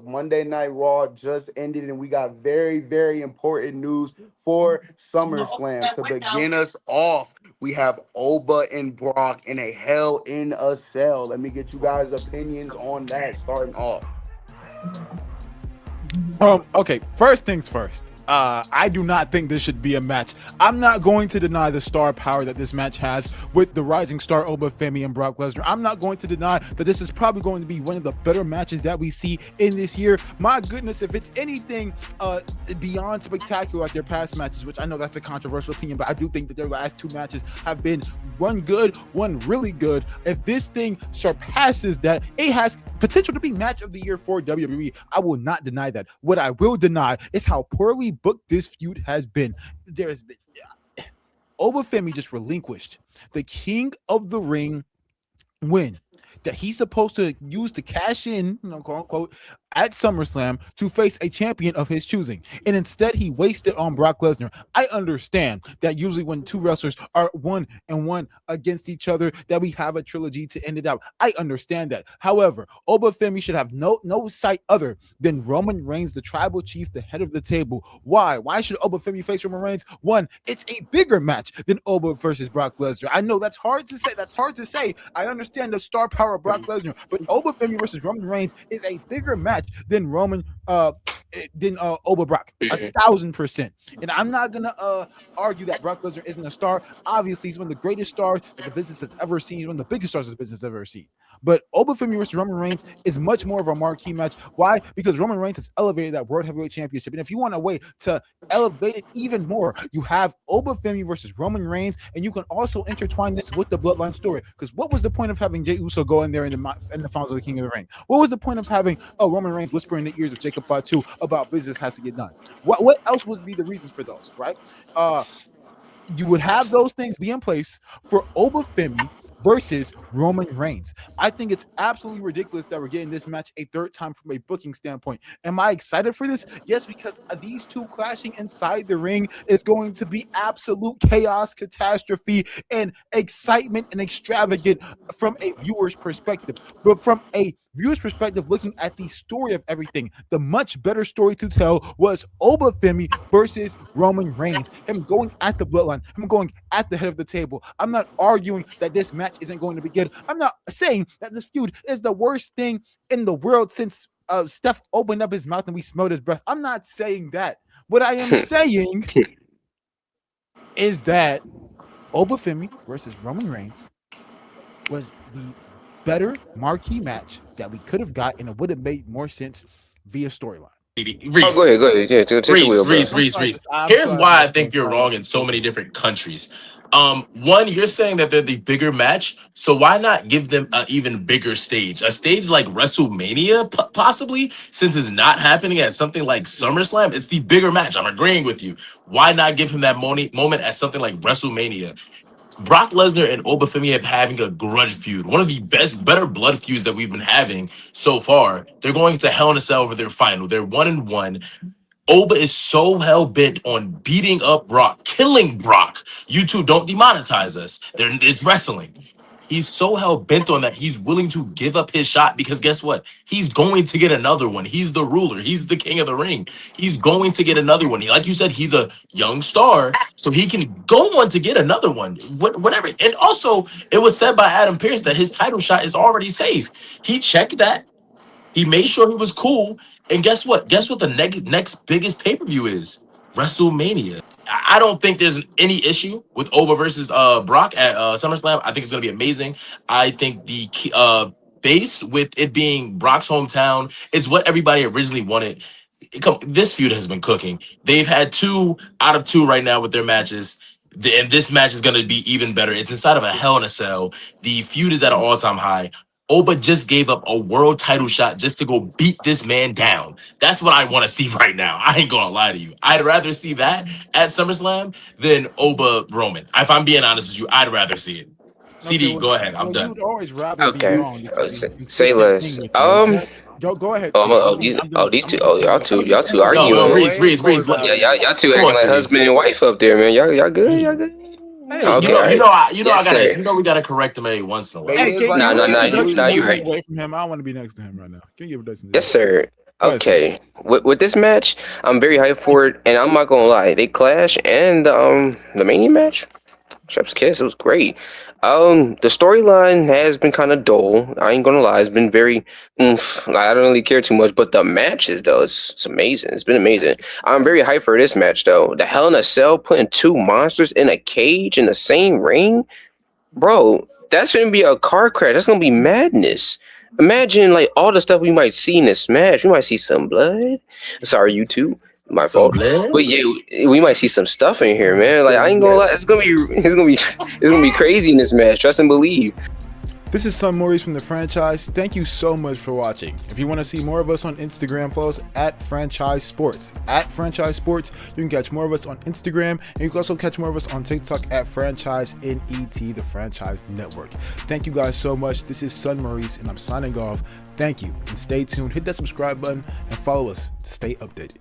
Monday Night Raw just ended, and we got very, very important news for SummerSlam. To begin us off, we have Oba and Brock in a Hell in a Cell. Let me get you guys' opinions on that starting off. Okay, first things first. I do not think this should be a match. I'm not going to deny the star power that this match has with the rising star Oba Femi and Brock Lesnar. I'm not going to deny that this is probably going to be one of the better matches that we see in this year. My goodness, if it's anything beyond spectacular like their past matches, which I know that's a controversial opinion, but I do think that their last two matches have been one good, one really good. If this thing surpasses that, it has potential to be match of the year for WWE. I will not deny that. What I will deny is how poorly booked this feud has been. There has been Oba Femi just relinquished the King of the Ring win that he's supposed to use to cash in, quote unquote, at SummerSlam to face a champion of his choosing. And instead, he wasted on Brock Lesnar. I understand that usually when two wrestlers are 1-1 against each other, that we have a trilogy to end it out. I understand that. However, Oba Femi should have no sight other than Roman Reigns, the tribal chief, the head of the table. Why? Why should Oba Femi face Roman Reigns? One, it's a bigger match than Oba versus Brock Lesnar. I know that's hard to say. I understand the star power of Brock Lesnar, but Oba Femi versus Roman Reigns is a bigger match than Oba Brock, 1,000%. And I'm not gonna argue that Brock Lesnar isn't a star. Obviously, he's one of the greatest stars that the business has ever seen. He's one of the biggest stars that the business has ever seen. But Oba Femi versus Roman Reigns is much more of a marquee match. Why? Because Roman Reigns has elevated that World Heavyweight Championship. And if you want a way to elevate it even more, you have Oba Femi versus Roman Reigns, and you can also intertwine this with the Bloodline story. Because what was the point of having Jey Uso go in there in the finals of the King of the Ring? What was the point of having Roman Reigns whispering in the ears of Jacob Fatu about business has to get done? What else would be the reasons for those, right? You would have those things be in place for Oba Femi versus Roman Reigns. I think it's absolutely ridiculous that we're getting this match a third time from a booking standpoint. Am I excited for this? Yes, because these two clashing inside the ring is going to be absolute chaos, catastrophe, and excitement and extravagant from a viewer's perspective. But from a viewer's perspective, looking at the story of everything, the much better story to tell was Oba Femi versus Roman Reigns. Him going at the bloodline, him going at the head of the table. I'm not arguing that this match isn't going to be good. I'm not saying that this feud is the worst thing in the world since Steph opened up his mouth and we smelled his breath. I'm not saying that. What I am saying is that Oba Femi versus Roman Reigns was the better marquee match that we could have got, and it would have made more sense via storyline. Reese, go ahead. Yeah, take the wheel, bro. Reese. Here's why I think you're wrong in so many different countries. One, you're saying that they're the bigger match, so why not give them an even bigger stage? A stage like WrestleMania, possibly, since it's not happening at something like SummerSlam. It's the bigger match. I'm agreeing with you. Why not give him that moment at something like WrestleMania? Brock Lesnar and Oba Femi have having a grudge feud, one of the better blood feuds that we've been having so far. They're going to Hell in a Cell over their final. They're 1-1. Oba is so hell bent on beating up Brock, killing Brock. You two don't demonetize us. It's wrestling. He's so hell bent on that he's willing to give up his shot because guess what? He's going to get another one. He's the ruler. He's the king of the ring. He's going to get another one. Like you said, he's a young star, so he can go on to get another one. Whatever. And also, it was said by Adam Pearce that his title shot is already safe. He checked that. He made sure he was cool. And guess what? Guess what the next biggest pay-per-view is? WrestleMania. I don't think there's any issue with Oba versus Brock at SummerSlam. I think it's going to be amazing. I think the base with it being Brock's hometown, it's what everybody originally wanted. This feud has been cooking. They've had 2 out of 2 right now with their matches. And this match is going to be even better. It's inside of a Hell in a Cell. The feud is at an all-time high. Oba just gave up a world title shot just to go beat this man down. That's what I want to see right now. I ain't gonna lie to you. I'd rather see that at SummerSlam than Oba Roman. If I'm being honest with you, I'd rather see it. CD, go ahead. I'm done. You'd always rather be Okay. wrong. Say less. Go ahead. These two. Y'all two arguing. No, Reese. Yeah, y'all two Come on, acting like CD. husband and wife up there, man. Y'all good? Y'all good? Hey, Okay. We gotta correct him every once in a while. Hey, No, you're right. away from him. I don't want to be next to him right now. Can you give a Yes, sir. Go ahead, Sam. Okay, with this match, I'm very hyped for it, and I'm not gonna lie, they clash and the Mania match, Chef's Kiss, it was great. The storyline has been kind of dull. I ain't gonna lie, it's been very. I don't really care too much, but the matches though, it's amazing. It's been amazing. I'm very hyped for this match though. The Hell in a Cell putting two monsters in a cage in the same ring. Bro, that's gonna be a car crash. That's gonna be madness. Imagine like all the stuff we might see in this match. We might see some blood. Sorry, you too. My Some fault. blood. But yeah, we might see some stuff in here, man. Like I ain't gonna lie, it's gonna be crazy in this match. Trust and believe. This is Son Maurice from the franchise. Thank you so much for watching. If you want to see more of us on Instagram, follow us at Franchise Sports. At Franchise Sports, you can catch more of us on Instagram, and you can also catch more of us on TikTok at Franchise NET, the Franchise Network. Thank you guys so much. This is Son Maurice, and I'm signing off. Thank you, and stay tuned. Hit that subscribe button and follow us to stay updated.